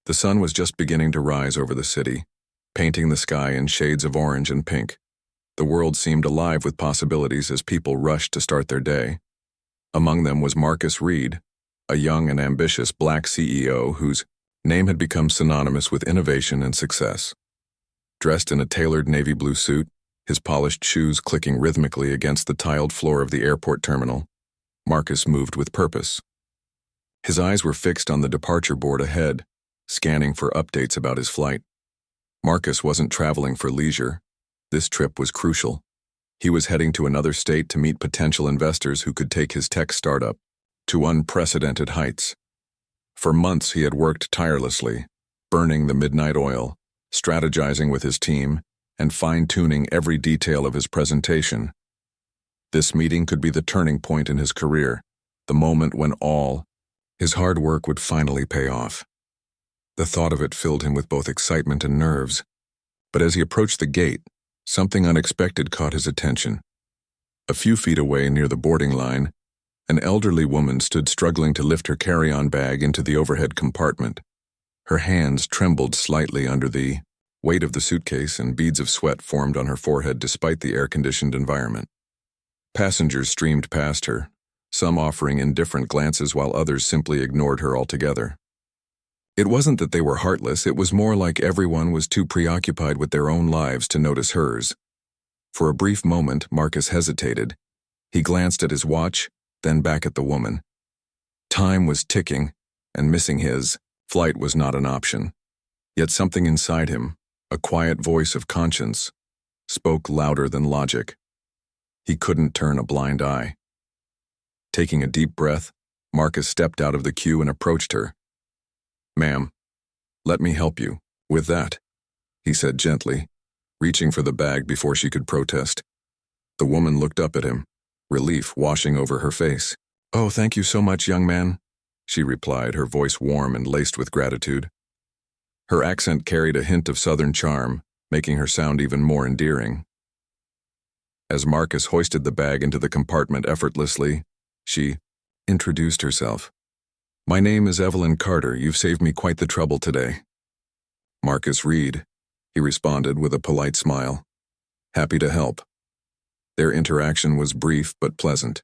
The sun was just beginning to rise over the city, painting the sky in shades of orange and pink. The world seemed alive with possibilities as people rushed to start their day. Among them was Marcus Reed, a young and ambitious black CEO whose name had become synonymous with innovation and success. Dressed in a tailored navy blue suit, his polished shoes clicking rhythmically against the tiled floor of the airport terminal, Marcus moved with purpose. His eyes were fixed on the departure board ahead, scanning for updates about his flight. Marcus wasn't traveling for leisure. This trip was crucial. He was heading to another state to meet potential investors who could take his tech startup to unprecedented heights. For months he had worked tirelessly, burning the midnight oil, strategizing with his team, and fine-tuning every detail of his presentation. This meeting could be the turning point in his career, the moment when all his hard work would finally pay off. The thought of it filled him with both excitement and nerves. But as he approached the gate, something unexpected caught his attention. A few feet away near the boarding line, an elderly woman stood struggling to lift her carry-on bag into the overhead compartment. Her hands trembled slightly under the weight of the suitcase, and beads of sweat formed on her forehead despite the air-conditioned environment. Passengers streamed past her, some offering indifferent glances while others simply ignored her altogether. It wasn't that they were heartless, it was more like everyone was too preoccupied with their own lives to notice hers. For a brief moment, Marcus hesitated. He glanced at his watch, then back at the woman. Time was ticking, and missing his flight was not an option. Yet something inside him, a quiet voice of conscience, spoke louder than logic. He couldn't turn a blind eye. Taking a deep breath, Marcus stepped out of the queue and approached her. "Ma'am, let me help you with that," he said gently, reaching for the bag before she could protest. The woman looked up at him, relief washing over her face. "Oh, thank you so much, young man," she replied, her voice warm and laced with gratitude. Her accent carried a hint of southern charm, making her sound even more endearing. As Marcus hoisted the bag into the compartment effortlessly, she introduced herself. "My name is Evelyn Carter. You've saved me quite the trouble today." "Marcus Reed," he responded with a polite smile. "Happy to help." Their interaction was brief but pleasant.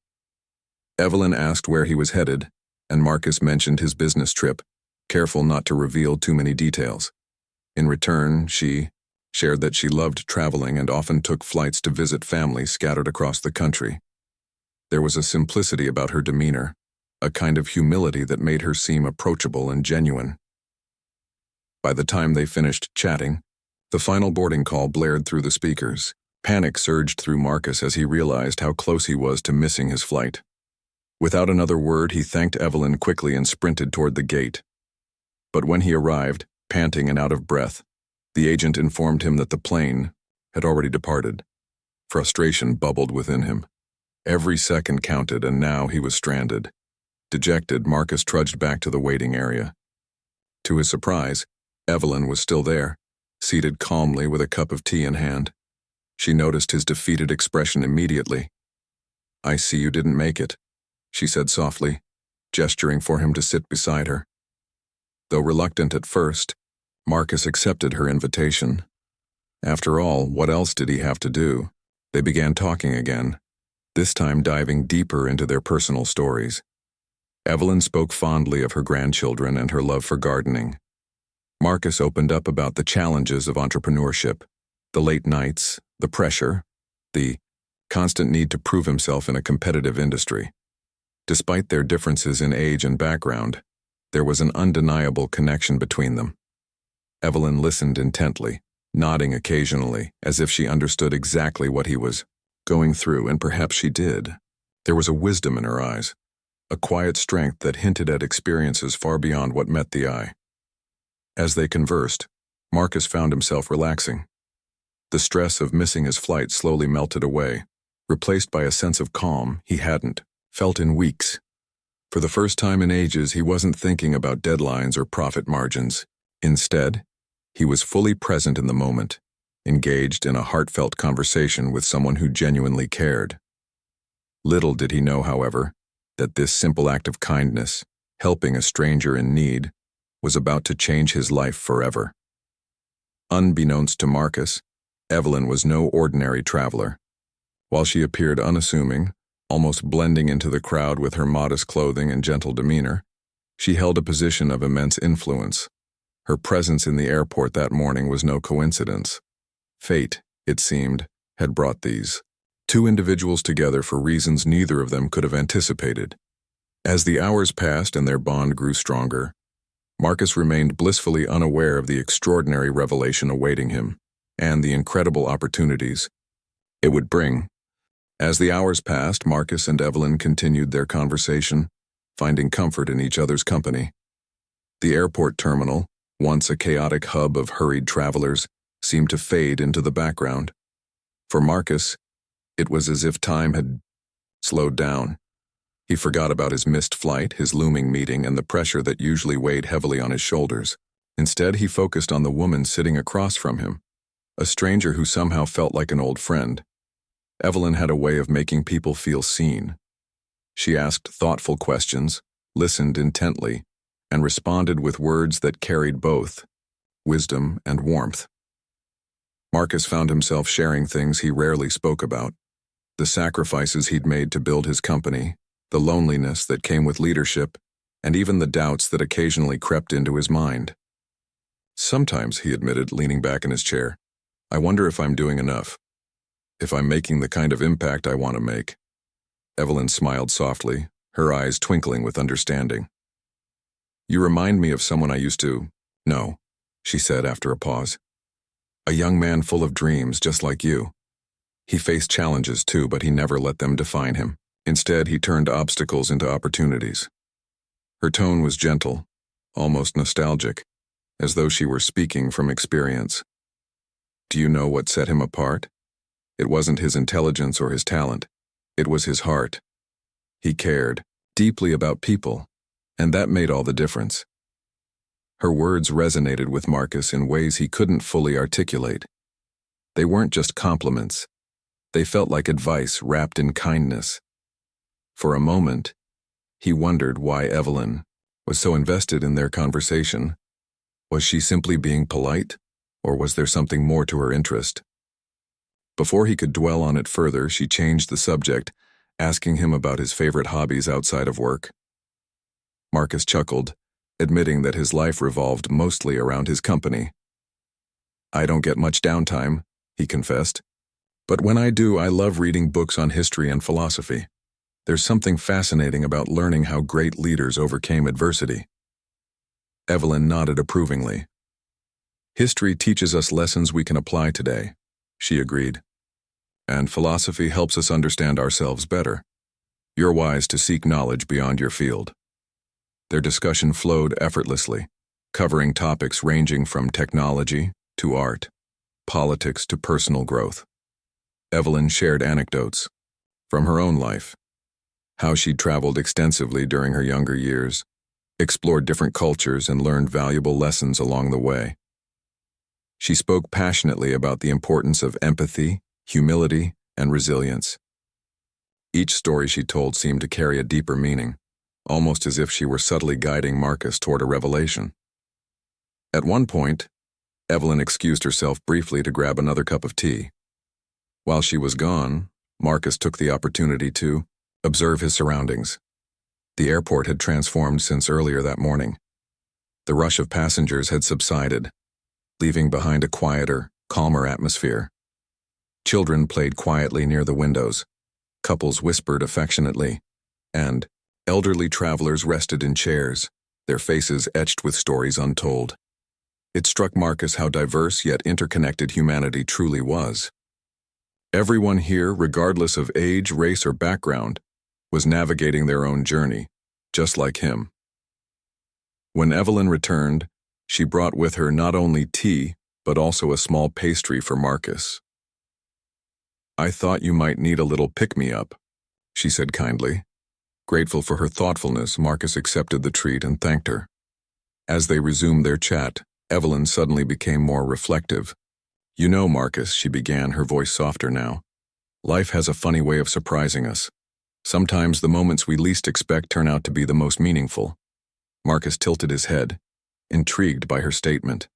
Evelyn asked where he was headed, and Marcus mentioned his business trip, careful not to reveal too many details. In return, she shared that she loved traveling and often took flights to visit family scattered across the country. There was a simplicity about her demeanor, a kind of humility that made her seem approachable and genuine. By the time they finished chatting, the final boarding call blared through the speakers. Panic surged through Marcus as he realized how close he was to missing his flight. Without another word, he thanked Evelyn quickly and sprinted toward the gate. But when he arrived, panting and out of breath, the agent informed him that the plane had already departed. Frustration bubbled within him. Every second counted, and now he was stranded. Dejected, Marcus trudged back to the waiting area. To his surprise, Evelyn was still there, seated calmly with a cup of tea in hand. She noticed his defeated expression immediately. "I see you didn't make it," she said softly, gesturing for him to sit beside her. Though reluctant at first, Marcus accepted her invitation. After all, what else did he have to do? They began talking again, this time diving deeper into their personal stories. Evelyn spoke fondly of her grandchildren and her love for gardening. Marcus opened up about the challenges of entrepreneurship, the late nights, the pressure, the constant need to prove himself in a competitive industry. Despite their differences in age and background, there was an undeniable connection between them. Evelyn listened intently, nodding occasionally, as if she understood exactly what he was going through, and perhaps she did. There was a wisdom in her eyes, a quiet strength that hinted at experiences far beyond what met the eye. As they conversed, Marcus found himself relaxing. The stress of missing his flight slowly melted away, replaced by a sense of calm he hadn't felt in weeks. For the first time in ages, he wasn't thinking about deadlines or profit margins. Instead, he was fully present in the moment, engaged in a heartfelt conversation with someone who genuinely cared. Little did he know, however, that this simple act of kindness, helping a stranger in need, was about to change his life forever. Unbeknownst to Marcus, Evelyn was no ordinary traveler. While she appeared unassuming, almost blending into the crowd with her modest clothing and gentle demeanor, she held a position of immense influence. Her presence in the airport that morning was no coincidence. Fate, it seemed, had brought these two individuals together for reasons neither of them could have anticipated. As the hours passed and their bond grew stronger, Marcus remained blissfully unaware of the extraordinary revelation awaiting him and the incredible opportunities it would bring. As the hours passed, Marcus and Evelyn continued their conversation, finding comfort in each other's company. The airport terminal, once a chaotic hub of hurried travelers, seemed to fade into the background. For Marcus, it was as if time had slowed down. He forgot about his missed flight, his looming meeting, and the pressure that usually weighed heavily on his shoulders. Instead, he focused on the woman sitting across from him, a stranger who somehow felt like an old friend. Evelyn had a way of making people feel seen. She asked thoughtful questions, listened intently, and responded with words that carried both wisdom and warmth. Marcus found himself sharing things he rarely spoke about: the sacrifices he'd made to build his company, the loneliness that came with leadership, and even the doubts that occasionally crept into his mind. Sometimes, he admitted, leaning back in his chair, I wonder if I'm doing enough, if I'm making the kind of impact I want to make. Evelyn smiled softly, her eyes twinkling with understanding. You remind me of someone I used to know, she said after a pause. A young man full of dreams, just like you. He faced challenges too, but he never let them define him. Instead, he turned obstacles into opportunities. Her tone was gentle, almost nostalgic, as though she were speaking from experience. Do you know what set him apart? It wasn't his intelligence or his talent. It was his heart. He cared deeply about people, and that made all the difference. Her words resonated with Marcus in ways he couldn't fully articulate. They weren't just compliments. They felt like advice wrapped in kindness. For a moment, he wondered why Evelyn was so invested in their conversation. Was she simply being polite, or was there something more to her interest? Before he could dwell on it further, she changed the subject, asking him about his favorite hobbies outside of work. Marcus chuckled, admitting that his life revolved mostly around his company. I don't get much downtime, he confessed. But when I do, I love reading books on history and philosophy. There's something fascinating about learning how great leaders overcame adversity. Evelyn nodded approvingly. History teaches us lessons we can apply today, she agreed. And philosophy helps us understand ourselves better. You're wise to seek knowledge beyond your field. Their discussion flowed effortlessly, covering topics ranging from technology to art, politics to personal growth. Evelyn shared anecdotes from her own life, how she'd traveled extensively during her younger years, explored different cultures, and learned valuable lessons along the way. She spoke passionately about the importance of empathy, humility, and resilience. Each story she told seemed to carry a deeper meaning, almost as if she were subtly guiding Marcus toward a revelation. At one point, Evelyn excused herself briefly to grab another cup of tea. While she was gone, Marcus took the opportunity to observe his surroundings. The airport had transformed since earlier that morning. The rush of passengers had subsided, leaving behind a quieter, calmer atmosphere. Children played quietly near the windows, couples whispered affectionately, and elderly travelers rested in chairs, their faces etched with stories untold. It struck Marcus how diverse yet interconnected humanity truly was. Everyone here, regardless of age, race, or background, was navigating their own journey, just like him. When Evelyn returned, she brought with her not only tea, but also a small pastry for Marcus. I thought you might need a little pick-me-up, she said kindly. Grateful for her thoughtfulness, Marcus accepted the treat and thanked her. As they resumed their chat, Evelyn suddenly became more reflective. You know, Marcus, she began, her voice softer now. Life has a funny way of surprising us. Sometimes the moments we least expect turn out to be the most meaningful. Marcus tilted his head, intrigued by her statement.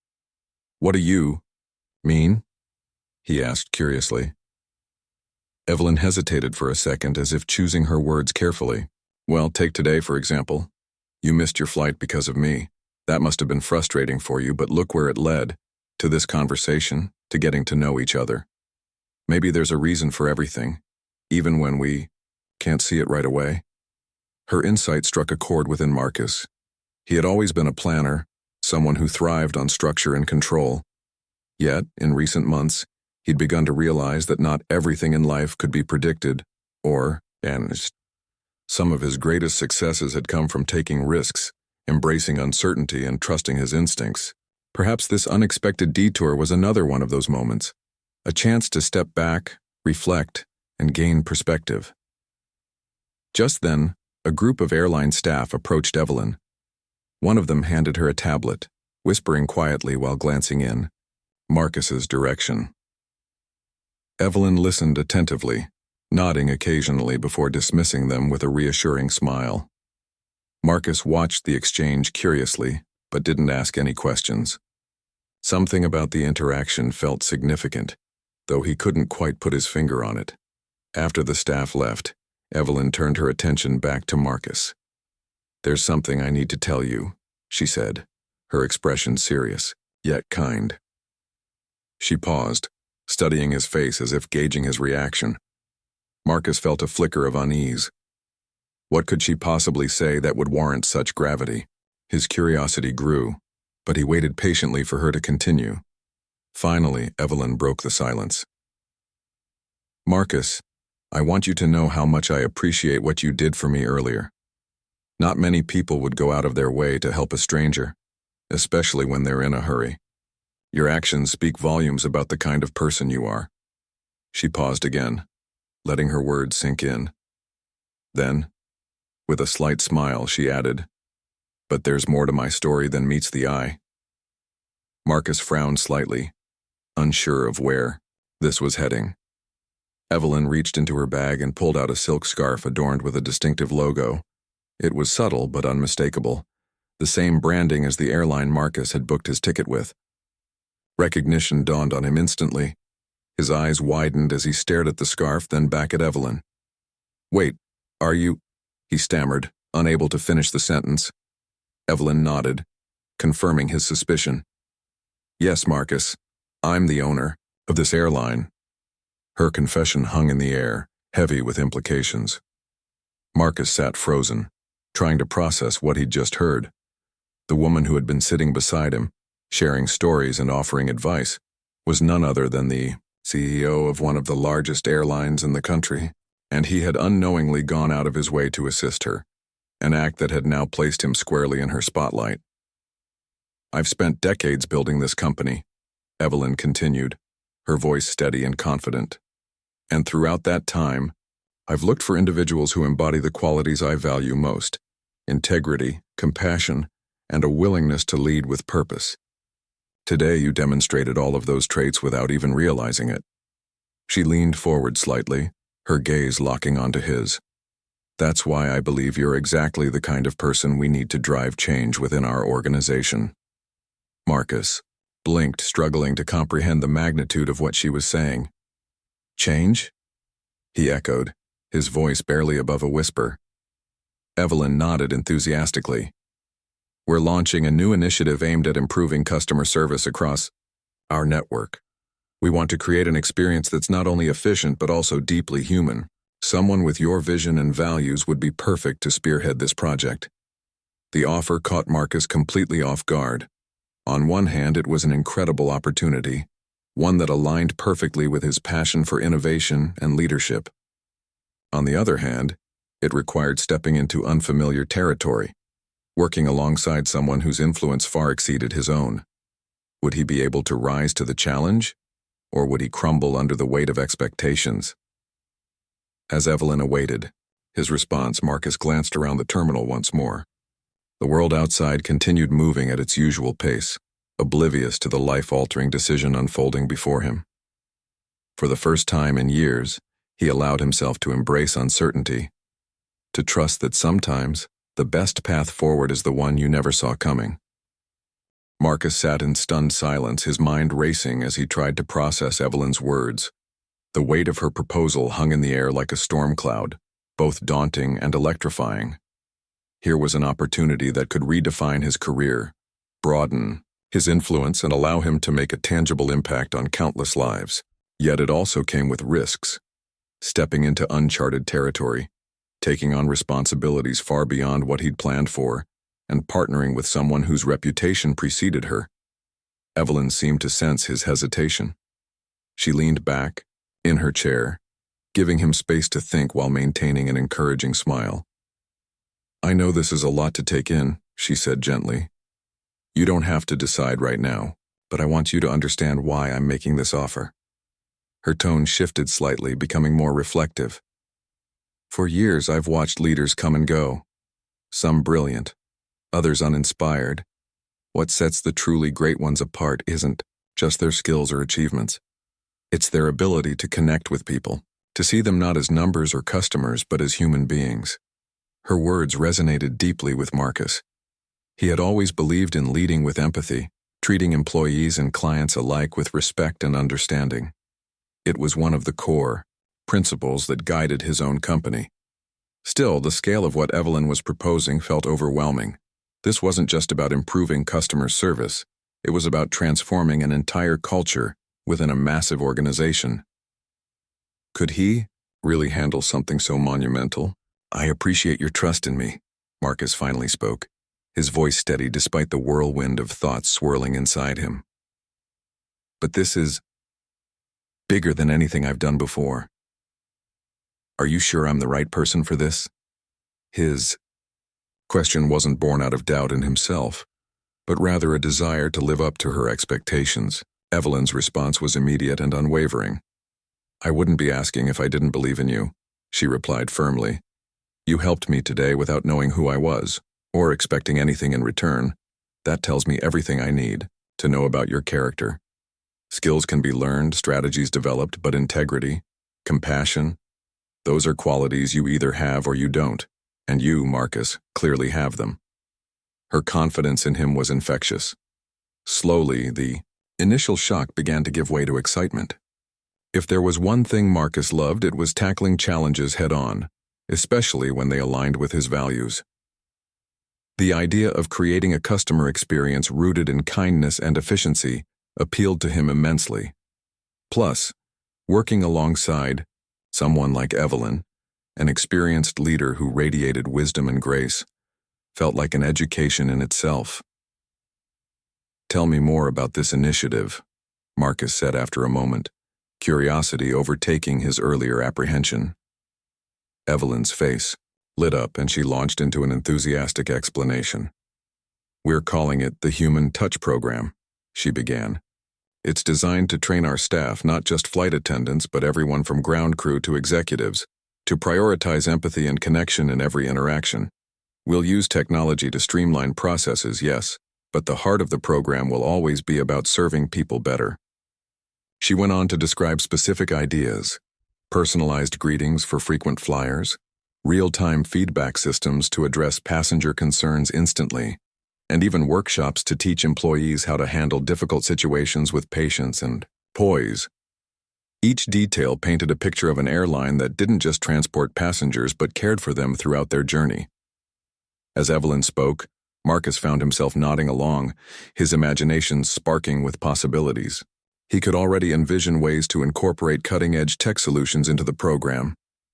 "What do you mean?" he asked curiously. Evelyn hesitated for a second, as if choosing her words carefully. "Well, take today, for example. You missed your flight because of me. That must have been frustrating for you, but look where it led. To this conversation, to getting to know each other. Maybe there's a reason for everything, even when we can't see it right away." Her insight struck a chord within Marcus. He had always been a planner, someone who thrived on structure and control. Yet, in recent months, he'd begun to realize that not everything in life could be predicted or managed. Some of his greatest successes had come from taking risks, embracing uncertainty, and trusting his instincts. Perhaps this unexpected detour was another one of those moments, a chance to step back, reflect, and gain perspective. Just then, a group of airline staff approached Evelyn. One of them handed her a tablet, whispering quietly while glancing in Marcus's direction. Evelyn listened attentively, nodding occasionally before dismissing them with a reassuring smile. Marcus watched the exchange curiously, but didn't ask any questions. Something about the interaction felt significant, though he couldn't quite put his finger on it. After the staff left, Evelyn turned her attention back to Marcus. "There's something I need to tell you," she said, her expression serious, yet kind. She paused, studying his face as if gauging his reaction. Marcus felt a flicker of unease. What could she possibly say that would warrant such gravity? His curiosity grew, but he waited patiently for her to continue. Finally, Evelyn broke the silence. "Marcus, I want you to know how much I appreciate what you did for me earlier. Not many people would go out of their way to help a stranger, especially when they're in a hurry. Your actions speak volumes about the kind of person you are." She paused again, letting her words sink in. Then, with a slight smile, she added, "But there's more to my story than meets the eye." Marcus frowned slightly, unsure of where this was heading. Evelyn reached into her bag and pulled out a silk scarf adorned with a distinctive logo. It was subtle but unmistakable, the same branding as the airline Marcus had booked his ticket with. Recognition dawned on him instantly. His eyes widened as he stared at the scarf, then back at Evelyn. "Wait, are you?" he stammered, unable to finish the sentence. Evelyn nodded, confirming his suspicion. "Yes, Marcus, I'm the owner of this airline." Her confession hung in the air, heavy with implications. Marcus sat frozen, trying to process what he'd just heard. The woman who had been sitting beside him, sharing stories and offering advice, was none other than the CEO of one of the largest airlines in the country, and he had unknowingly gone out of his way to assist her, an act that had now placed him squarely in her spotlight. "I've spent decades building this company," Evelyn continued, her voice steady and confident. "And throughout that time, I've looked for individuals who embody the qualities I value most: integrity, compassion, and a willingness to lead with purpose. Today you demonstrated all of those traits without even realizing it." She leaned forward slightly, her gaze locking onto his. "That's why I believe you're exactly the kind of person we need to drive change within our organization." Marcus blinked, struggling to comprehend the magnitude of what she was saying. "Change?" he echoed, his voice barely above a whisper. Evelyn nodded enthusiastically. "We're launching a new initiative aimed at improving customer service across our network. We want to create an experience that's not only efficient but also deeply human. Someone with your vision and values would be perfect to spearhead this project." The offer caught Marcus completely off guard. On one hand, it was an incredible opportunity, one that aligned perfectly with his passion for innovation and leadership. On the other hand, it required stepping into unfamiliar territory, working alongside someone whose influence far exceeded his own. Would he be able to rise to the challenge, or would he crumble under the weight of expectations? As Evelyn awaited his response, Marcus glanced around the terminal once more. The world outside continued moving at its usual pace, oblivious to the life-altering decision unfolding before him. For the first time in years, he allowed himself to embrace uncertainty, to trust that sometimes the best path forward is the one you never saw coming. Marcus sat in stunned silence, his mind racing as he tried to process Evelyn's words. The weight of her proposal hung in the air like a storm cloud, both daunting and electrifying. Here was an opportunity that could redefine his career, broaden his influence, and allow him to make a tangible impact on countless lives. Yet it also came with risks, stepping into uncharted territory, taking on responsibilities far beyond what he'd planned for, and partnering with someone whose reputation preceded her. Evelyn seemed to sense his hesitation. She leaned back, in her chair, giving him space to think while maintaining an encouraging smile. "I know this is a lot to take in," she said gently. "You don't have to decide right now, but I want you to understand why I'm making this offer." Her tone shifted slightly, becoming more reflective. "For years I've watched leaders come and go, some brilliant, others uninspired. What sets the truly great ones apart isn't just their skills or achievements. It's their ability to connect with people, to see them not as numbers or customers but as human beings." Her words resonated deeply with Marcus. He had always believed in leading with empathy, treating employees and clients alike with respect and understanding. It was one of the core principles that guided his own company. Still, the scale of what Evelyn was proposing felt overwhelming. This wasn't just about improving customer service, it was about transforming an entire culture within a massive organization. Could he really handle something so monumental? "I appreciate your trust in me," Marcus finally spoke, his voice steady despite the whirlwind of thoughts swirling inside him. "But this is bigger than anything I've done before. Are you sure I'm the right person for this?" His question wasn't born out of doubt in himself, but rather a desire to live up to her expectations. Evelyn's response was immediate and unwavering. "I wouldn't be asking if I didn't believe in you," she replied firmly. "You helped me today without knowing who I was, or expecting anything in return. That tells me everything I need to know about your character. Skills can be learned, strategies developed, but integrity, compassion, those are qualities you either have or you don't, and you, Marcus, clearly have them." Her confidence in him was infectious. Slowly, the initial shock began to give way to excitement. If there was one thing Marcus loved, it was tackling challenges head-on, especially when they aligned with his values. The idea of creating a customer experience rooted in kindness and efficiency appealed to him immensely. Plus, working alongside someone like Evelyn, an experienced leader who radiated wisdom and grace, felt like an education in itself. "Tell me more about this initiative," Marcus said after a moment, curiosity overtaking his earlier apprehension. Evelyn's face lit up and she launched into an enthusiastic explanation. "We're calling it the Human Touch Program," she began. "It's designed to train our staff, not just flight attendants, but everyone from ground crew to executives, to prioritize empathy and connection in every interaction. We'll use technology to streamline processes, yes, but the heart of the program will always be about serving people better." She went on to describe specific ideas: personalized greetings for frequent flyers, real-time feedback systems to address passenger concerns instantly, and even workshops to teach employees how to handle difficult situations with patience and poise. Each detail painted a picture of an airline that didn't just transport passengers but cared for them throughout their journey. As Evelyn spoke, Marcus found himself nodding along, his imagination sparking with possibilities. He could already envision ways to incorporate cutting-edge tech solutions into the program,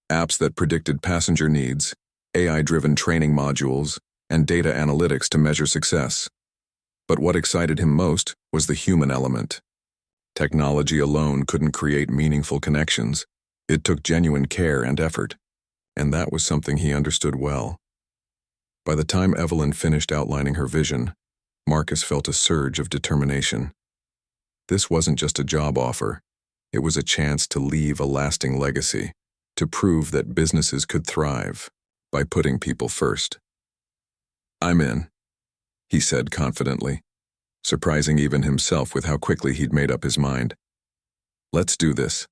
apps that predicted passenger needs, AI-driven training modules, and data analytics to measure success. But what excited him most was the human element. Technology alone couldn't create meaningful connections. It took genuine care and effort, and that was something he understood well. By the time Evelyn finished outlining her vision, Marcus felt a surge of determination. This wasn't just a job offer. It was a chance to leave a lasting legacy, to prove that businesses could thrive by putting people first. "I'm in," he said confidently, surprising even himself with how quickly he'd made up his mind. "Let's do this."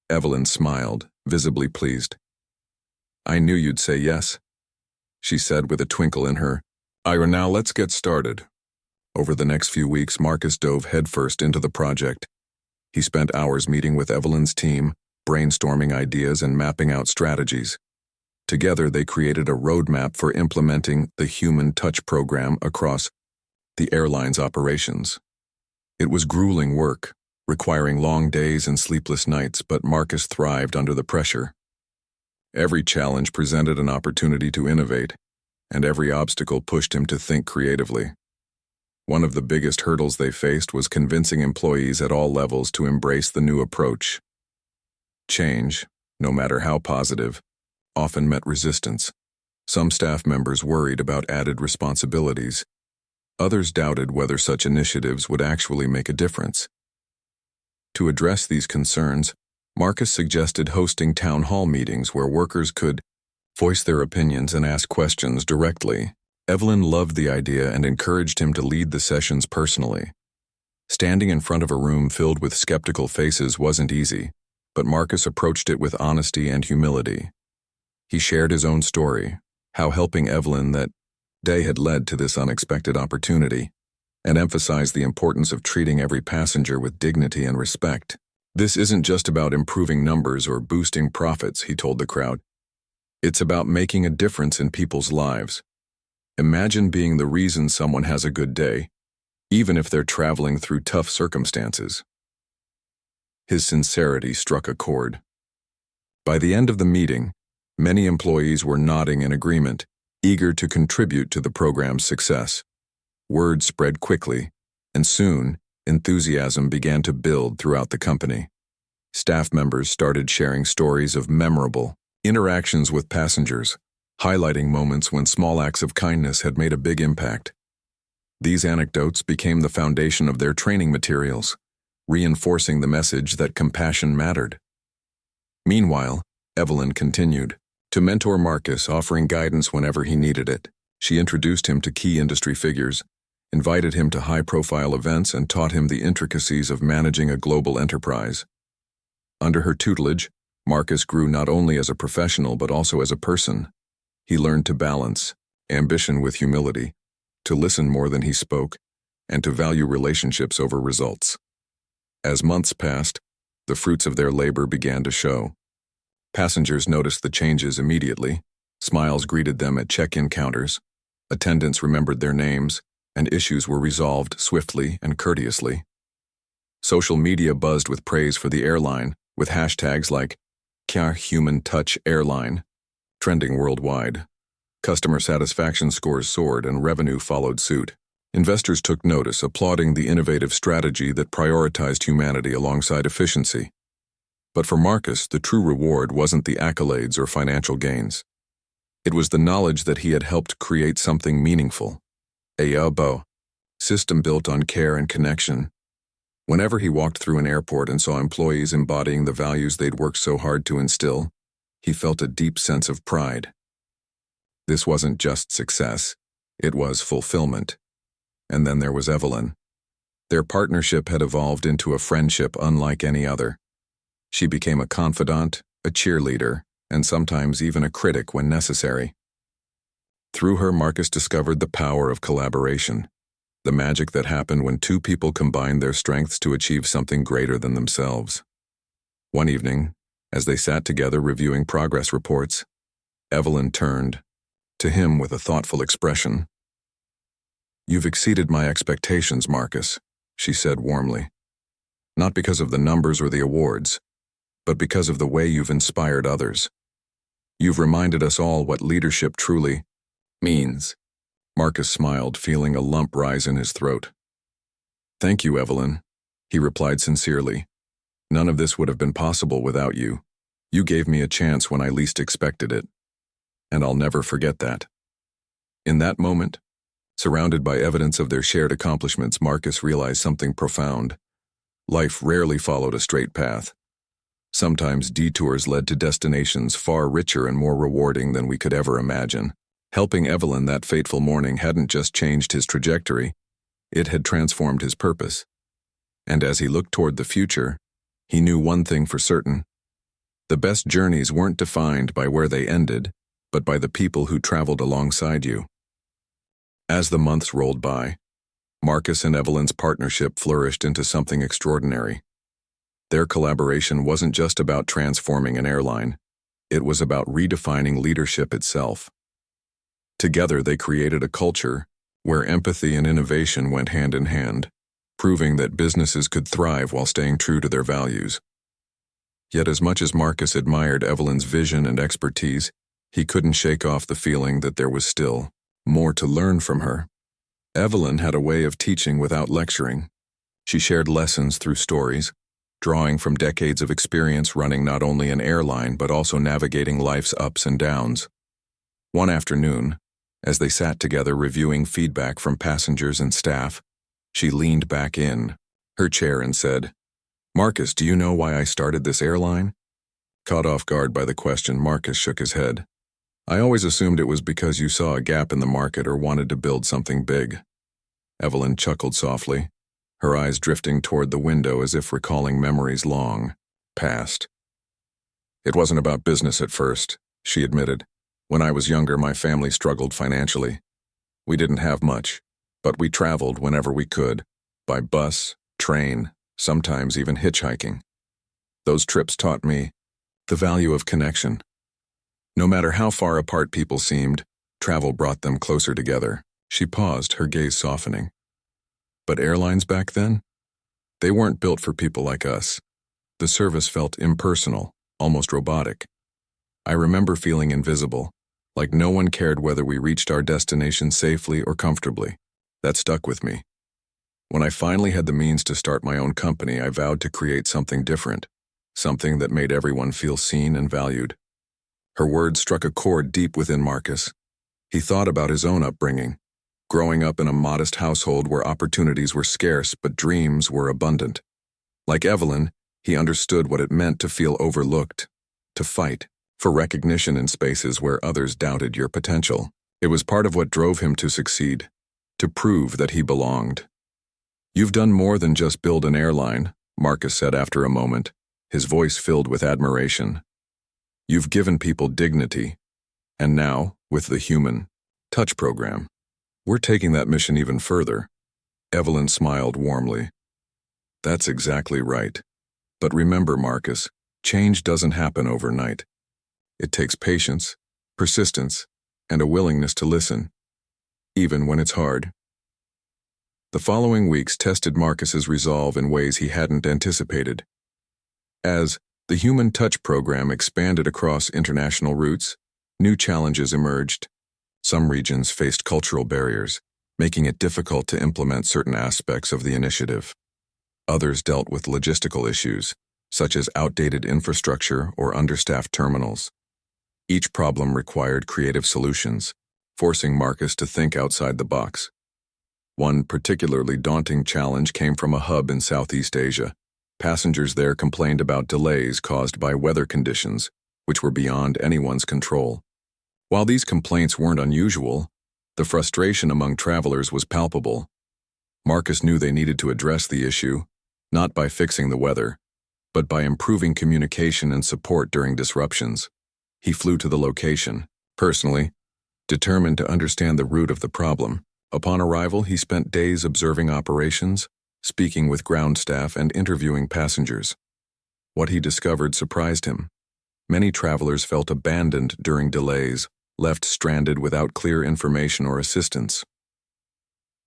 Evelyn smiled, visibly pleased. "I knew you'd say yes," she said with a twinkle in her eye. "Now let's get started." Over the next few weeks, Marcus dove headfirst into the project. He spent hours meeting with Evelyn's team, brainstorming ideas and mapping out strategies. Together, they created a roadmap for implementing the Human Touch program across the airline's operations. It was grueling work, requiring long days and sleepless nights, but Marcus thrived under the pressure. Every challenge presented an opportunity to innovate, and every obstacle pushed him to think creatively. One of the biggest hurdles they faced was convincing employees at all levels to embrace the new approach. Change, no matter how positive, often met resistance. Some staff members worried about added responsibilities. Others doubted whether such initiatives would actually make a difference. To address these concerns, Marcus suggested hosting town hall meetings where workers could voice their opinions and ask questions directly. Evelyn loved the idea and encouraged him to lead the sessions personally. Standing in front of a room filled with skeptical faces wasn't easy, but Marcus approached it with honesty and humility. He shared his own story, how helping Evelyn that day had led to this unexpected opportunity, and emphasized the importance of treating every passenger with dignity and respect. "This isn't just about improving numbers or boosting profits," he told the crowd. "It's about making a difference in people's lives. Imagine being the reason someone has a good day, even if they're traveling through tough circumstances." His sincerity struck a chord. By the end of the meeting, many employees were nodding in agreement, eager to contribute to the program's success. Word spread quickly, and soon, enthusiasm began to build throughout the company. Staff members started sharing stories of memorable interactions with passengers, highlighting moments when small acts of kindness had made a big impact. These anecdotes became the foundation of their training materials, reinforcing the message that compassion mattered. Meanwhile, Evelyn continued to mentor Marcus, offering guidance whenever he needed it. She introduced him to key industry figures, invited him to high-profile events, and taught him the intricacies of managing a global enterprise. Under her tutelage, Marcus grew not only as a professional but also as a person. He learned to balance ambition with humility, to listen more than he spoke, and to value relationships over results. As months passed, the fruits of their labor began to show. Passengers noticed the changes immediately. Smiles greeted them at check-in counters. Attendants remembered their names, and issues were resolved swiftly and courteously. Social media buzzed with praise for the airline, with hashtags like Human Touch Airline trending worldwide. Customer satisfaction scores soared and revenue followed suit. Investors took notice, applauding the innovative strategy that prioritized humanity alongside efficiency. But for Marcus, the true reward wasn't the accolades or financial gains. It was the knowledge that he had helped create something meaningful. A system built on care and connection. Whenever he walked through an airport and saw employees embodying the values they'd worked so hard to instill, he felt a deep sense of pride. This wasn't just success, it was fulfillment. And then there was Evelyn. Their partnership had evolved into a friendship unlike any other. She became a confidant, a cheerleader, and sometimes even a critic when necessary. Through her, Marcus discovered the power of collaboration, the magic that happened when two people combined their strengths to achieve something greater than themselves. One evening, as they sat together reviewing progress reports, Evelyn turned to him with a thoughtful expression. "You've exceeded my expectations, Marcus," she said warmly. "Not because of the numbers or the awards, but because of the way you've inspired others. You've reminded us all what leadership truly means." Marcus smiled, feeling a lump rise in his throat. "Thank you, Evelyn," he replied sincerely. "None of this would have been possible without you. You gave me a chance when I least expected it, and I'll never forget that." In that moment, surrounded by evidence of their shared accomplishments, Marcus realized something profound. Life rarely followed a straight path. Sometimes detours led to destinations far richer and more rewarding than we could ever imagine. Helping Evelyn that fateful morning hadn't just changed his trajectory, it had transformed his purpose. And as he looked toward the future, he knew one thing for certain. The best journeys weren't defined by where they ended, but by the people who traveled alongside you. As the months rolled by, Marcus and Evelyn's partnership flourished into something extraordinary. Their collaboration wasn't just about transforming an airline. It was about redefining leadership itself. Together, they created a culture where empathy and innovation went hand in hand, proving that businesses could thrive while staying true to their values. Yet as much as Marcus admired Evelyn's vision and expertise, he couldn't shake off the feeling that there was still more to learn from her. Evelyn had a way of teaching without lecturing. She shared lessons through stories, drawing from decades of experience running not only an airline but also navigating life's ups and downs. One afternoon, as they sat together reviewing feedback from passengers and staff, she leaned back in her chair and said, "Marcus, do you know why I started this airline?" Caught off guard by the question, Marcus shook his head. "I always assumed it was because you saw a gap in the market or wanted to build something big." Evelyn chuckled softly, her eyes drifting toward the window as if recalling memories long past. "It wasn't about business at first," she admitted. "When I was younger, my family struggled financially. We didn't have much, but we traveled whenever we could, by bus, train, sometimes even hitchhiking. Those trips taught me the value of connection. No matter how far apart people seemed, travel brought them closer together." She paused, her gaze softening. "But airlines back then? They weren't built for people like us. The service felt impersonal, almost robotic. I remember feeling invisible, like no one cared whether we reached our destination safely or comfortably. That stuck with me. When I finally had the means to start my own company, I vowed to create something different, something that made everyone feel seen and valued." Her words struck a chord deep within Marcus. He thought about his own upbringing, growing up in a modest household where opportunities were scarce but dreams were abundant. Like Evelyn, he understood what it meant to feel overlooked, to fight for recognition in spaces where others doubted your potential. It was part of what drove him to succeed, to prove that he belonged. "You've done more than just build an airline," Marcus said after a moment, his voice filled with admiration. "You've given people dignity, and now, with the Human Touch program, we're taking that mission even further." Evelyn smiled warmly. "That's exactly right. But remember, Marcus, change doesn't happen overnight. It takes patience, persistence, and a willingness to listen, even when it's hard." The following weeks tested Marcus's resolve in ways he hadn't anticipated. As the Human Touch program expanded across international routes, new challenges emerged. Some regions faced cultural barriers, making it difficult to implement certain aspects of the initiative. Others dealt with logistical issues, such as outdated infrastructure or understaffed terminals. Each problem required creative solutions, forcing Marcus to think outside the box. One particularly daunting challenge came from a hub in Southeast Asia. Passengers there complained about delays caused by weather conditions, which were beyond anyone's control. While these complaints weren't unusual, the frustration among travelers was palpable. Marcus knew they needed to address the issue, not by fixing the weather, but by improving communication and support during disruptions. He flew to the location, personally, determined to understand the root of the problem. Upon arrival, he spent days observing operations, speaking with ground staff, and interviewing passengers. What he discovered surprised him. Many travelers felt abandoned during delays, left stranded without clear information or assistance.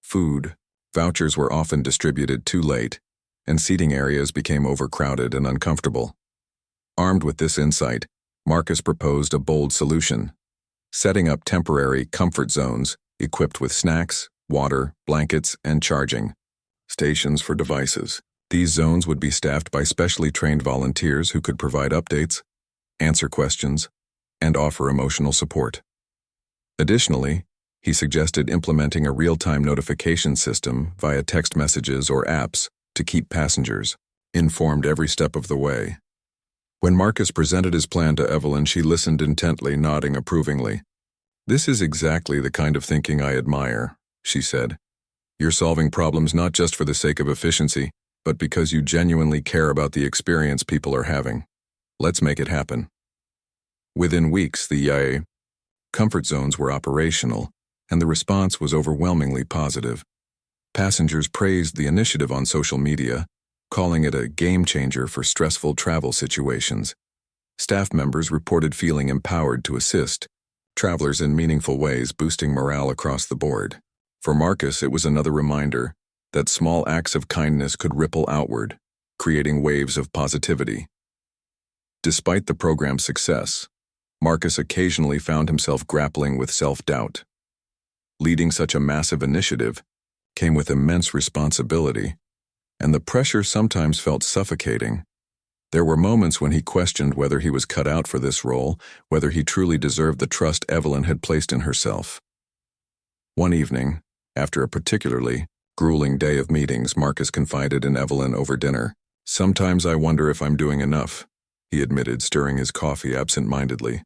Food. Vouchers were often distributed too late, and seating areas became overcrowded and uncomfortable. Armed with this insight, Marcus proposed a bold solution: setting up temporary comfort zones equipped with snacks, water, blankets, and charging stations for devices. These zones would be staffed by specially trained volunteers who could provide updates, answer questions, and offer emotional support. Additionally, he suggested implementing a real-time notification system via text messages or apps to keep passengers informed every step of the way. When Marcus presented his plan to Evelyn, she listened intently, nodding approvingly. "This is exactly the kind of thinking I admire," she said. "You're solving problems not just for the sake of efficiency, but because you genuinely care about the experience people are having. Let's make it happen." Within weeks, the comfort zones were operational, and the response was overwhelmingly positive. Passengers praised the initiative on social media, calling it a game changer for stressful travel situations. Staff members reported feeling empowered to assist travelers in meaningful ways, boosting morale across the board. For Marcus, it was another reminder that small acts of kindness could ripple outward, creating waves of positivity. Despite the program's success, Marcus occasionally found himself grappling with self-doubt. Leading such a massive initiative came with immense responsibility, and the pressure sometimes felt suffocating. There were moments when he questioned whether he was cut out for this role, whether he truly deserved the trust Evelyn had placed in herself. One evening, after a particularly grueling day of meetings, Marcus confided in Evelyn over dinner. "Sometimes I wonder if I'm doing enough," he admitted, stirring his coffee absent-mindedly.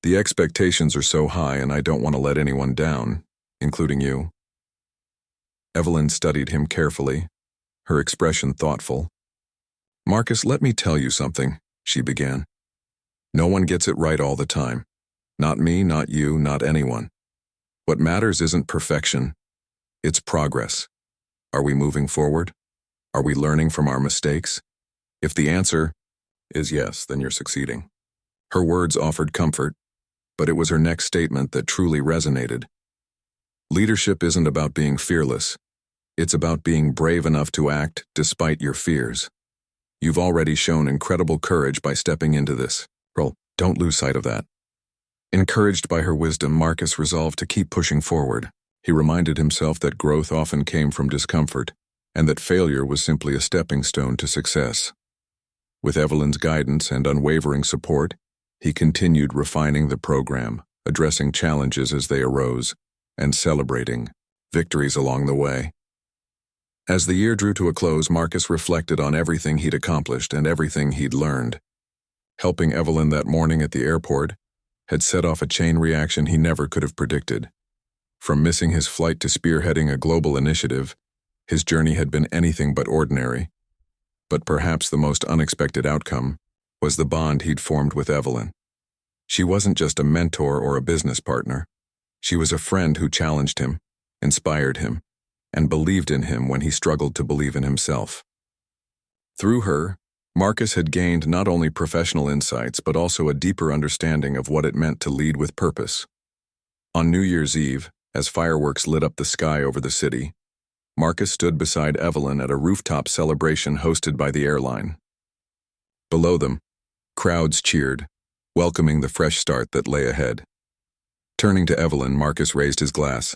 "The expectations are so high and I don't want to let anyone down, including you." Evelyn studied him carefully, her expression thoughtful. "Marcus, let me tell you something," she began. "No one gets it right all the time. Not me, not you, not anyone. What matters isn't perfection, it's progress. Are we moving forward? Are we learning from our mistakes? If the answer is yes, then you're succeeding." Her words offered comfort, but it was her next statement that truly resonated. Leadership isn't about being fearless. It's about being brave enough to act despite your fears. You've already shown incredible courage by stepping into this role. Don't lose sight of that. Encouraged by her wisdom, Marcus resolved to keep pushing forward. He reminded himself that growth often came from discomfort, and that failure was simply a stepping stone to success. With Evelyn's guidance and unwavering support, he continued refining the program, addressing challenges as they arose, and celebrating victories along the way. As the year drew to a close, Marcus reflected on everything he'd accomplished and everything he'd learned. Helping Evelyn that morning at the airport had set off a chain reaction he never could have predicted. From missing his flight to spearheading a global initiative, his journey had been anything but ordinary. But perhaps the most unexpected outcome was the bond he'd formed with Evelyn. She wasn't just a mentor or a business partner. She was a friend who challenged him, inspired him, and believed in him when he struggled to believe in himself. Through her, Marcus had gained not only professional insights but also a deeper understanding of what it meant to lead with purpose. On New Year's Eve, as fireworks lit up the sky over the city, Marcus stood beside Evelyn at a rooftop celebration hosted by the airline. Below them, crowds cheered, welcoming the fresh start that lay ahead. Turning to Evelyn, Marcus raised his glass.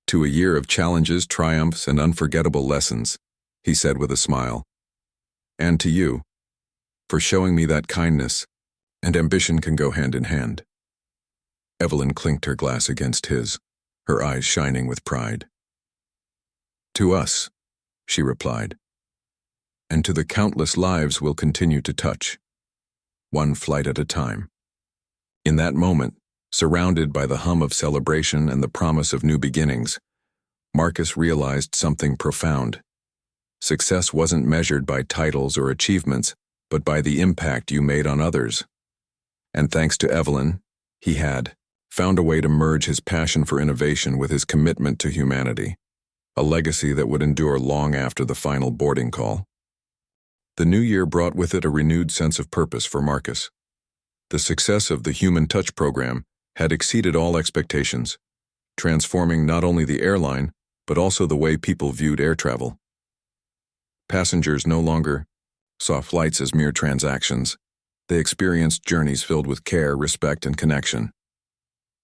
"To a year of challenges, triumphs, and unforgettable lessons," he said with a smile. "And to you, for showing me that kindness and ambition can go hand in hand." Evelyn clinked her glass against his, her eyes shining with pride. "To us," she replied, "and to the countless lives we'll continue to touch, one flight at a time." In that moment, surrounded by the hum of celebration and the promise of new beginnings, Marcus realized something profound. Success wasn't measured by titles or achievements, but by the impact you made on others. And thanks to Evelyn, he had found a way to merge his passion for innovation with his commitment to humanity, a legacy that would endure long after the final boarding call. The new year brought with it a renewed sense of purpose for Marcus. The success of the Human Touch program had exceeded all expectations, transforming not only the airline, but also the way people viewed air travel. Passengers no longer saw flights as mere transactions. They experienced journeys filled with care, respect, and connection.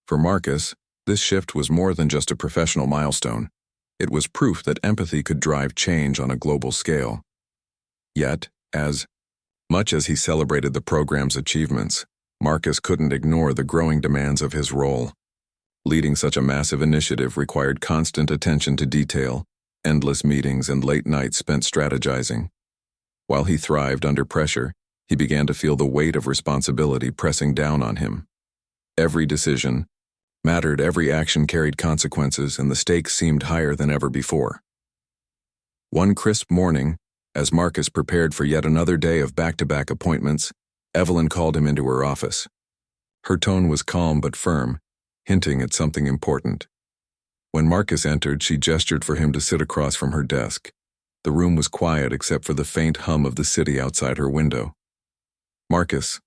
For Marcus, this shift was more than just a professional milestone. It was proof that empathy could drive change on a global scale. Yet, as much as he celebrated the program's achievements, Marcus couldn't ignore the growing demands of his role. Leading such a massive initiative required constant attention to detail, endless meetings, and late nights spent strategizing. While he thrived under pressure, he began to feel the weight of responsibility pressing down on him. Every decision mattered, every action carried consequences, and the stakes seemed higher than ever before. One crisp morning, as Marcus prepared for yet another day of back-to-back appointments, Evelyn called him into her office. Her tone was calm but firm, hinting at something important. When Marcus entered, she gestured for him to sit across from her desk. The room was quiet except for the faint hum of the city outside her window. "Marcus,"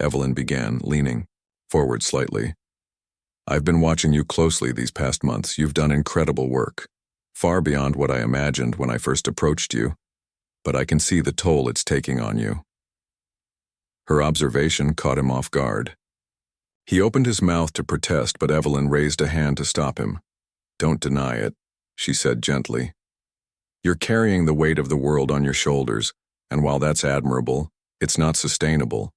Evelyn began, leaning forward slightly. "I've been watching you closely these past months. You've done incredible work, far beyond what I imagined when I first approached you, but I can see the toll it's taking on you." Her observation caught him off guard. He opened his mouth to protest, but Evelyn raised a hand to stop him. "Don't deny it," she said gently. "You're carrying the weight of the world on your shoulders, and while that's admirable, it's not sustainable.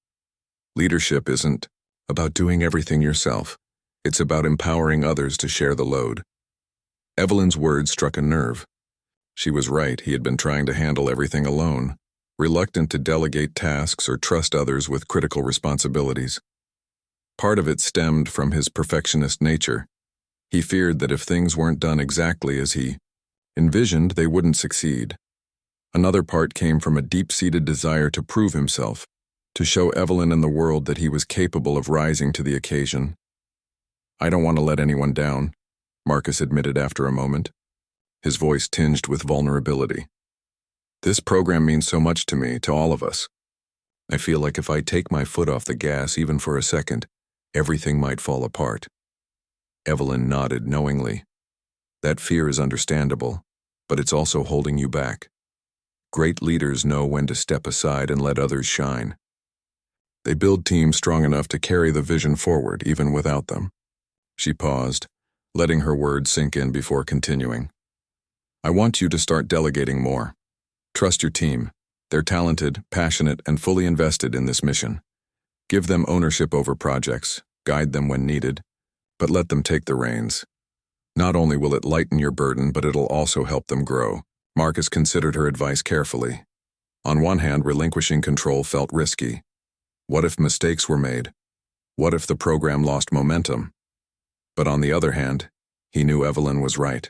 Leadership isn't about doing everything yourself. It's about empowering others to share the load." Evelyn's words struck a nerve. She was right. He had been trying to handle everything alone, reluctant to delegate tasks or trust others with critical responsibilities. Part of it stemmed from his perfectionist nature. He feared that if things weren't done exactly as he envisioned, they wouldn't succeed. Another part came from a deep-seated desire to prove himself, to show Evelyn and the world that he was capable of rising to the occasion. "I don't want to let anyone down," Marcus admitted after a moment, his voice tinged with vulnerability. "This program means so much to me, to all of us. I feel like if I take my foot off the gas even for a second, everything might fall apart." Evelyn nodded knowingly. "That fear is understandable, but it's also holding you back. Great leaders know when to step aside and let others shine. They build teams strong enough to carry the vision forward, even without them." She paused, letting her words sink in before continuing. "I want you to start delegating more. Trust your team. They're talented, passionate, and fully invested in this mission. Give them ownership over projects, guide them when needed, but let them take the reins. Not only will it lighten your burden, but it'll also help them grow." Marcus considered her advice carefully. On one hand, relinquishing control felt risky. What if mistakes were made? What if the program lost momentum? But on the other hand, he knew Evelyn was right.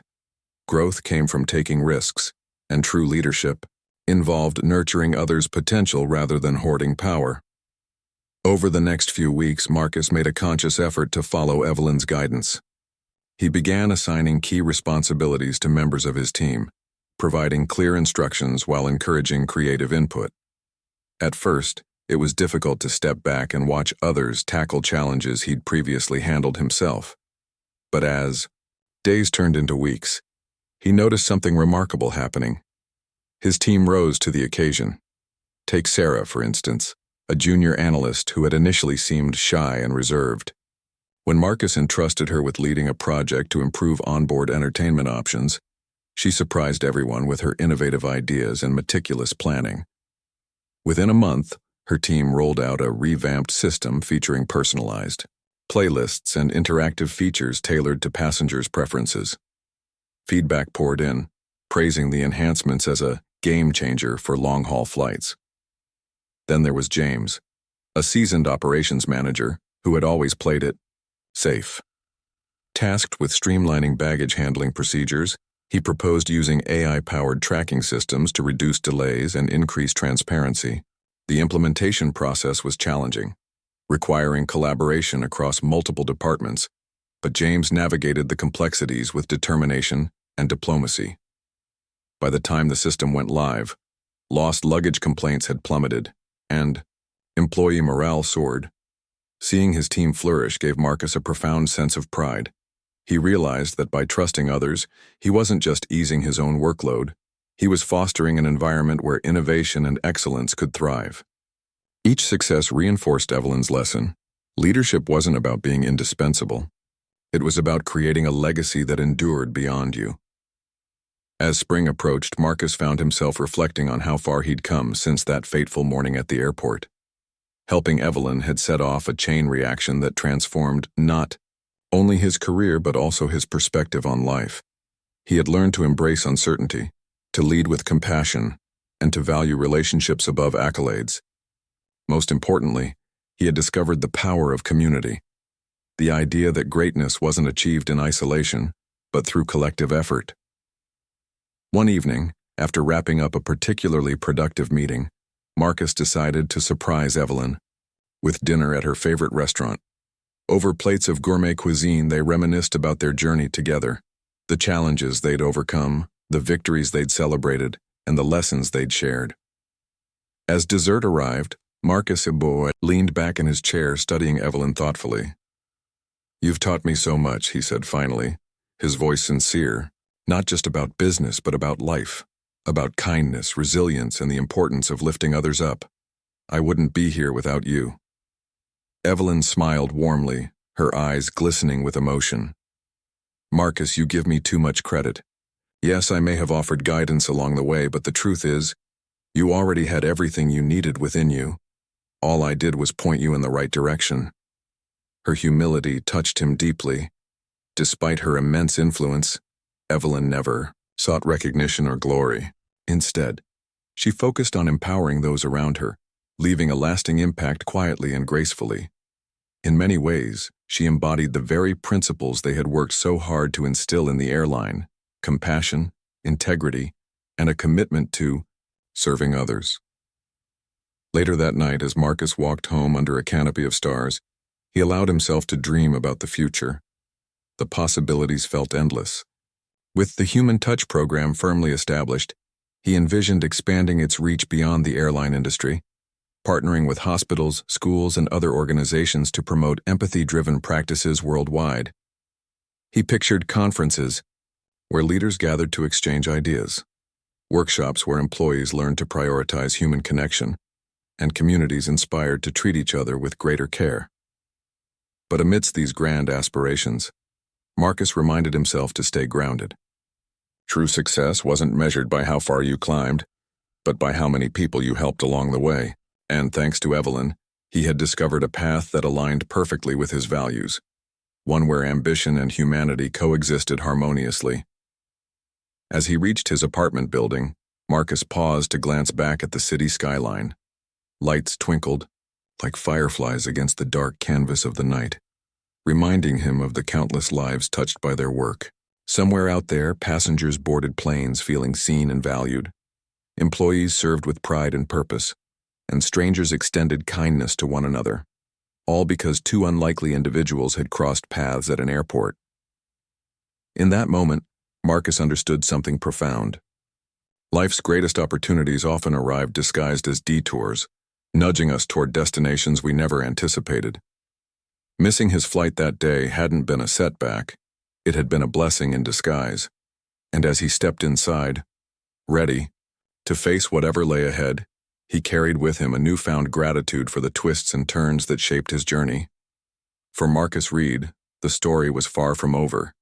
Growth came from taking risks, and true leadership involved nurturing others' potential rather than hoarding power. Over the next few weeks, Marcus made a conscious effort to follow Evelyn's guidance. He began assigning key responsibilities to members of his team, providing clear instructions while encouraging creative input. At first, it was difficult to step back and watch others tackle challenges he'd previously handled himself. But as days turned into weeks, he noticed something remarkable happening. His team rose to the occasion. Take Sarah, for instance, a junior analyst who had initially seemed shy and reserved. When Marcus entrusted her with leading a project to improve onboard entertainment options, she surprised everyone with her innovative ideas and meticulous planning. Within a month, her team rolled out a revamped system featuring personalized playlists and interactive features tailored to passengers' preferences. Feedback poured in, praising the enhancements as a game changer for long-haul flights. Then there was James, a seasoned operations manager who had always played it safe. Tasked with streamlining baggage handling procedures, he proposed using AI-powered tracking systems to reduce delays and increase transparency. The implementation process was challenging, requiring collaboration across multiple departments, but James navigated the complexities with determination and diplomacy. By the time the system went live, lost luggage complaints had plummeted, and employee morale soared. Seeing his team flourish gave Marcus a profound sense of pride. He realized that by trusting others, he wasn't just easing his own workload, he was fostering an environment where innovation and excellence could thrive. Each success reinforced Evelyn's lesson. Leadership wasn't about being indispensable. It was about creating a legacy that endured beyond you. As spring approached, Marcus found himself reflecting on how far he'd come since that fateful morning at the airport. Helping Evelyn had set off a chain reaction that transformed not only his career but also his perspective on life. He had learned to embrace uncertainty, to lead with compassion, and to value relationships above accolades. Most importantly, he had discovered the power of community, the idea that greatness wasn't achieved in isolation, but through collective effort. One evening, after wrapping up a particularly productive meeting, Marcus decided to surprise Evelyn with dinner at her favorite restaurant. Over plates of gourmet cuisine, they reminisced about their journey together, The challenges they'd overcome, the victories they'd celebrated, and the lessons they'd shared. As dessert arrived, Marcus Iboe leaned back in his chair studying Evelyn thoughtfully. "You've taught me so much," he said finally, his voice sincere, not just about business but about life, about kindness, resilience, and the importance of lifting others up. "I wouldn't be here without you." Evelyn smiled warmly, her eyes glistening with emotion. "Marcus, you give me too much credit. Yes, I may have offered guidance along the way, but the truth is, you already had everything you needed within you. All I did was point you in the right direction." Her humility touched him deeply. Despite her immense influence, Evelyn never sought recognition or glory. Instead, she focused on empowering those around her, leaving a lasting impact quietly and gracefully. In many ways, she embodied the very principles they had worked so hard to instill in the airline: compassion, integrity, and a commitment to serving others. Later that night, as Marcus walked home under a canopy of stars, he allowed himself to dream about the future. The possibilities felt endless. With the Human Touch program firmly established, he envisioned expanding its reach beyond the airline industry, partnering with hospitals, schools, and other organizations to promote empathy-driven practices worldwide. He pictured conferences where leaders gathered to exchange ideas, workshops where employees learned to prioritize human connection, and communities inspired to treat each other with greater care. But amidst these grand aspirations, Marcus reminded himself to stay grounded. True success wasn't measured by how far you climbed, but by how many people you helped along the way. And thanks to Evelyn, he had discovered a path that aligned perfectly with his values, one where ambition and humanity coexisted harmoniously. As he reached his apartment building, Marcus paused to glance back at the city skyline. Lights twinkled like fireflies against the dark canvas of the night, reminding him of the countless lives touched by their work. Somewhere out there, passengers boarded planes feeling seen and valued. Employees served with pride and purpose, and strangers extended kindness to one another, all because two unlikely individuals had crossed paths at an airport. In that moment, Marcus understood something profound. Life's greatest opportunities often arrive disguised as detours, nudging us toward destinations we never anticipated. Missing his flight that day hadn't been a setback, it had been a blessing in disguise. And as he stepped inside, ready to face whatever lay ahead, he carried with him a newfound gratitude for the twists and turns that shaped his journey. For Marcus Reed, the story was far from over.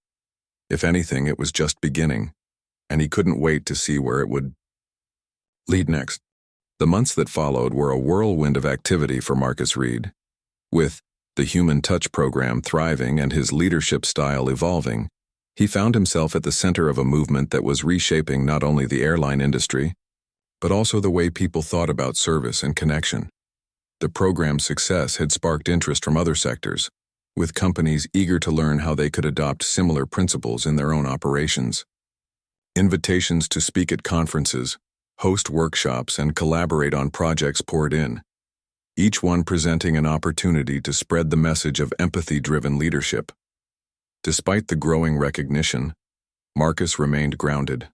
If anything, it was just beginning, and he couldn't wait to see where it would lead next. The months that followed were a whirlwind of activity for Marcus Reed. With the Human Touch program thriving and his leadership style evolving, he found himself at the center of a movement that was reshaping not only the airline industry, but also the way people thought about service and connection. The program's success had sparked interest from other sectors, with companies eager to learn how they could adopt similar principles in their own operations. Invitations to speak at conferences, host workshops, and collaborate on projects poured in, each one presenting an opportunity to spread the message of empathy-driven leadership. Despite the growing recognition, Marcus remained grounded.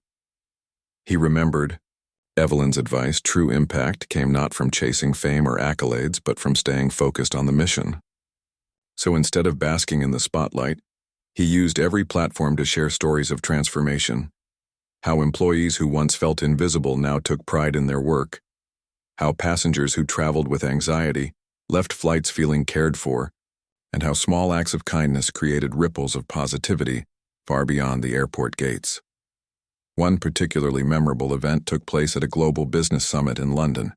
He remembered Evelyn's advice: true impact came not from chasing fame or accolades, but from staying focused on the mission. So instead of basking in the spotlight, he used every platform to share stories of transformation. How employees who once felt invisible now took pride in their work. How passengers who traveled with anxiety left flights feeling cared for. And how small acts of kindness created ripples of positivity far beyond the airport gates. One particularly memorable event took place at a global business summit in London.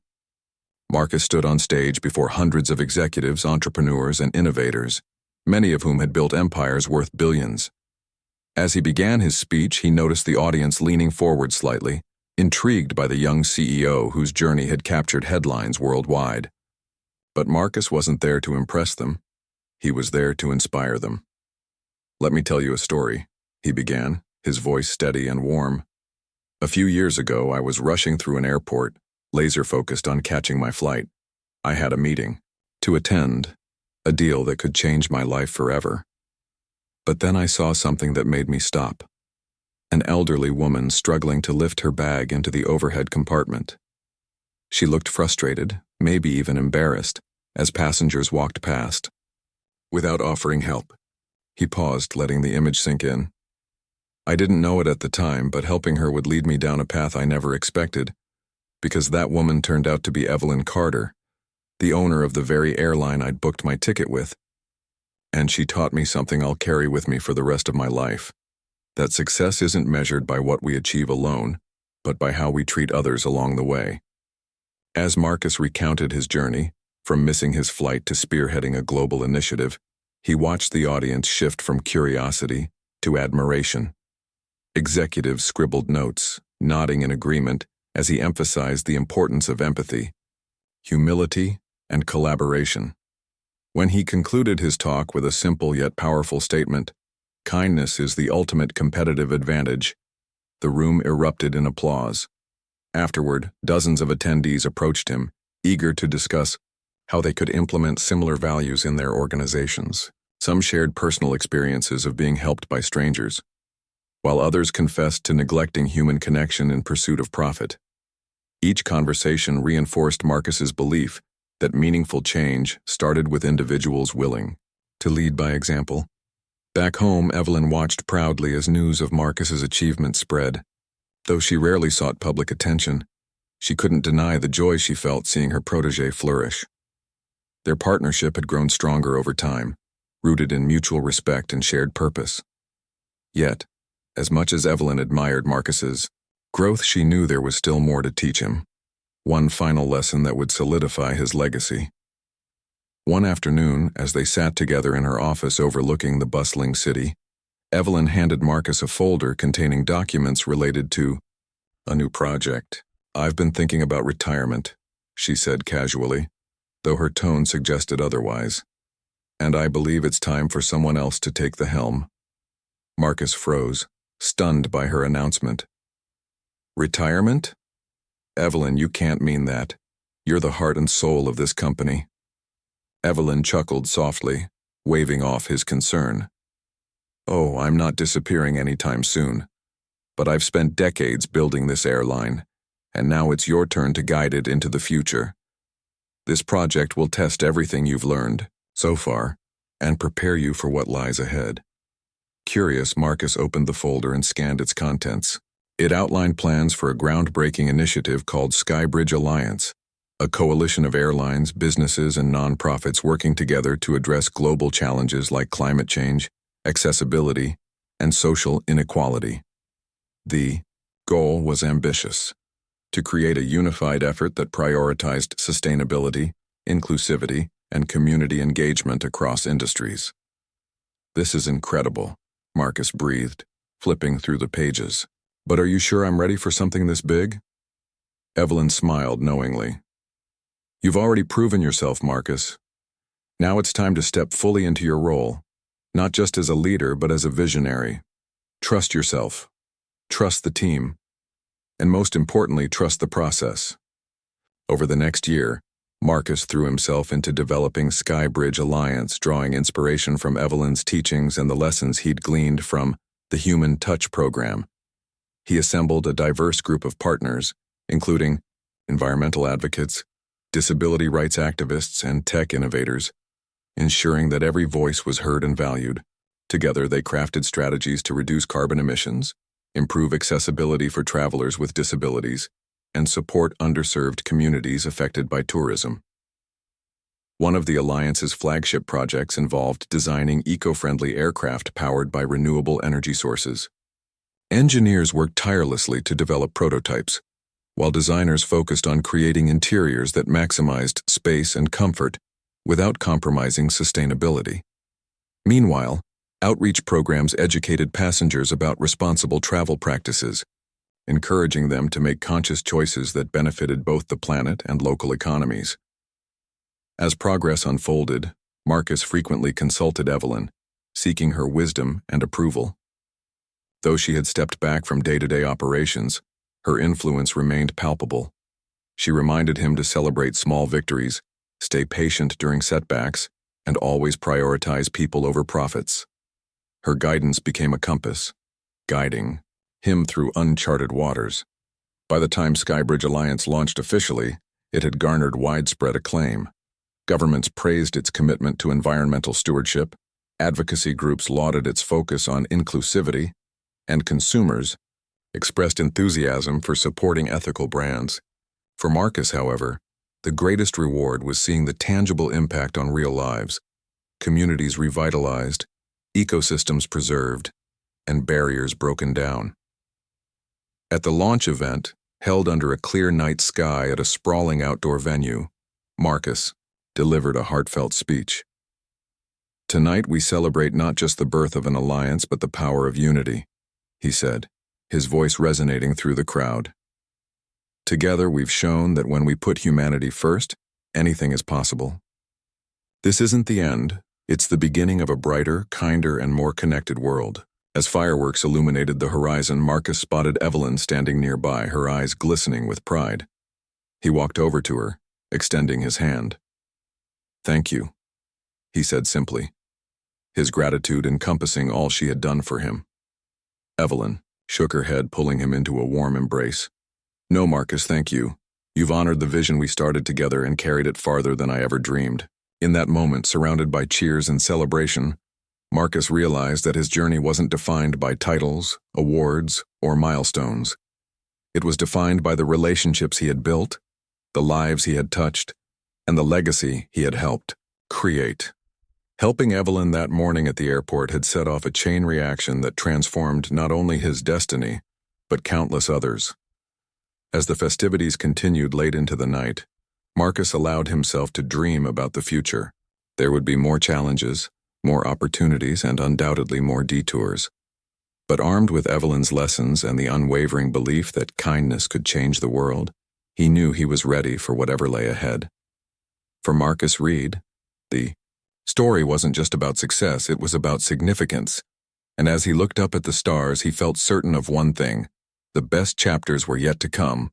Marcus stood on stage before hundreds of executives, entrepreneurs, and innovators, many of whom had built empires worth billions. As he began his speech, he noticed the audience leaning forward slightly, intrigued by the young CEO whose journey had captured headlines worldwide. But Marcus wasn't there to impress them. He was there to inspire them. "Let me tell you a story," he began, his voice steady and warm. "A few years ago, I was rushing through an airport, laser-focused on catching my flight. I had a meeting to attend, a deal that could change my life forever. But then I saw something that made me stop. an elderly woman struggling to lift her bag into the overhead compartment. She looked frustrated, maybe even embarrassed, as passengers walked past. Without offering help, he paused, letting the image sink in. I didn't know it at the time, but helping her would lead me down a path I never expected, because that woman turned out to be Evelyn Carter, the owner of the very airline I'd booked my ticket with. And she taught me something I'll carry with me for the rest of my life. That success isn't measured by what we achieve alone, but by how we treat others along the way. As Marcus recounted his journey, from missing his flight to spearheading a global initiative, he watched the audience shift from curiosity to admiration. Executives scribbled notes, nodding in agreement as he emphasized the importance of empathy, humility, and collaboration. When he concluded his talk with a simple yet powerful statement, "Kindness is the ultimate competitive advantage," the room erupted in applause. Afterward, dozens of attendees approached him, eager to discuss how they could implement similar values in their organizations. Some shared personal experiences of being helped by strangers, while others confessed to neglecting human connection in pursuit of profit. Each conversation reinforced Marcus's belief that meaningful change started with individuals willing to lead by example. Back home, Evelyn watched proudly as news of Marcus's achievements spread. Though she rarely sought public attention, she couldn't deny the joy she felt seeing her protégé flourish. Their partnership had grown stronger over time, rooted in mutual respect and shared purpose. Yet, as much as Evelyn admired Marcus's growth, she knew there was still more to teach him. One final lesson that would solidify his legacy. One afternoon, as they sat together in her office overlooking the bustling city, Evelyn handed Marcus a folder containing documents related to a new project. "I've been thinking about retirement," she said casually, though her tone suggested otherwise. "And I believe it's time for someone else to take the helm." Marcus froze, stunned by her announcement. "Retirement? Evelyn, you can't mean that. You're the heart and soul of this company." Evelyn chuckled softly, waving off his concern. "Oh, I'm not disappearing anytime soon. But I've spent decades building this airline, and now it's your turn to guide it into the future. This project will test everything you've learned so far and prepare you for what lies ahead." Curious, Marcus opened the folder and scanned its contents. It outlined plans for a groundbreaking initiative called Skybridge Alliance, a coalition of airlines, businesses, and nonprofits working together to address global challenges like climate change, accessibility, and social inequality. The goal was ambitious: to create a unified effort that prioritized sustainability, inclusivity, and community engagement across industries. "This is incredible," Marcus breathed, flipping through the pages. "But are you sure I'm ready for something this big?" Evelyn smiled knowingly. "You've already proven yourself, Marcus. Now it's time to step fully into your role, not just as a leader, but as a visionary. Trust yourself, trust the team, and most importantly, trust the process." Over the next year, Marcus threw himself into developing Skybridge Alliance, drawing inspiration from Evelyn's teachings and the lessons he'd gleaned from the Human Touch program. He assembled a diverse group of partners, including environmental advocates, disability rights activists, and tech innovators, ensuring that every voice was heard and valued. Together, they crafted strategies to reduce carbon emissions, improve accessibility for travelers with disabilities, and support underserved communities affected by tourism. One of the Alliance's flagship projects involved designing eco-friendly aircraft powered by renewable energy sources. Engineers worked tirelessly to develop prototypes, while designers focused on creating interiors that maximized space and comfort without compromising sustainability. Meanwhile, outreach programs educated passengers about responsible travel practices, encouraging them to make conscious choices that benefited both the planet and local economies. As progress unfolded, Marcus frequently consulted Evelyn, seeking her wisdom and approval. Though she had stepped back from day-to-day operations, her influence remained palpable. She reminded him to celebrate small victories, stay patient during setbacks, and always prioritize people over profits. Her guidance became a compass, guiding, him through uncharted waters. By the time Skybridge Alliance launched officially, it had garnered widespread acclaim. Governments praised its commitment to environmental stewardship, advocacy groups lauded its focus on inclusivity, and consumers expressed enthusiasm for supporting ethical brands. For Marcus, however, the greatest reward was seeing the tangible impact on real lives, communities revitalized, ecosystems preserved, and barriers broken down. At the launch event, held under a clear night sky at a sprawling outdoor venue, Marcus delivered a heartfelt speech. "Tonight we celebrate not just the birth of an alliance but the power of unity," he said, his voice resonating through the crowd. "Together we've shown that when we put humanity first, anything is possible. This isn't the end, it's the beginning of a brighter, kinder, and more connected world." As fireworks illuminated the horizon, Marcus spotted Evelyn standing nearby, her eyes glistening with pride. He walked over to her, extending his hand. "Thank you," he said simply, his gratitude encompassing all she had done for him. Evelyn shook her head, pulling him into a warm embrace. "No, Marcus, thank you. You've honored the vision we started together and carried it farther than I ever dreamed." In that moment, surrounded by cheers and celebration, Marcus realized that his journey wasn't defined by titles, awards, or milestones. It was defined by the relationships he had built, the lives he had touched, and the legacy he had helped create. Helping Evelyn that morning at the airport had set off a chain reaction that transformed not only his destiny, but countless others. As the festivities continued late into the night, Marcus allowed himself to dream about the future. There would be more challenges, more opportunities, and undoubtedly more detours. But armed with Evelyn's lessons and the unwavering belief that kindness could change the world, he knew he was ready for whatever lay ahead. For Marcus Reed, the story wasn't just about success, it was about significance. And as he looked up at the stars, he felt certain of one thing: the best chapters were yet to come,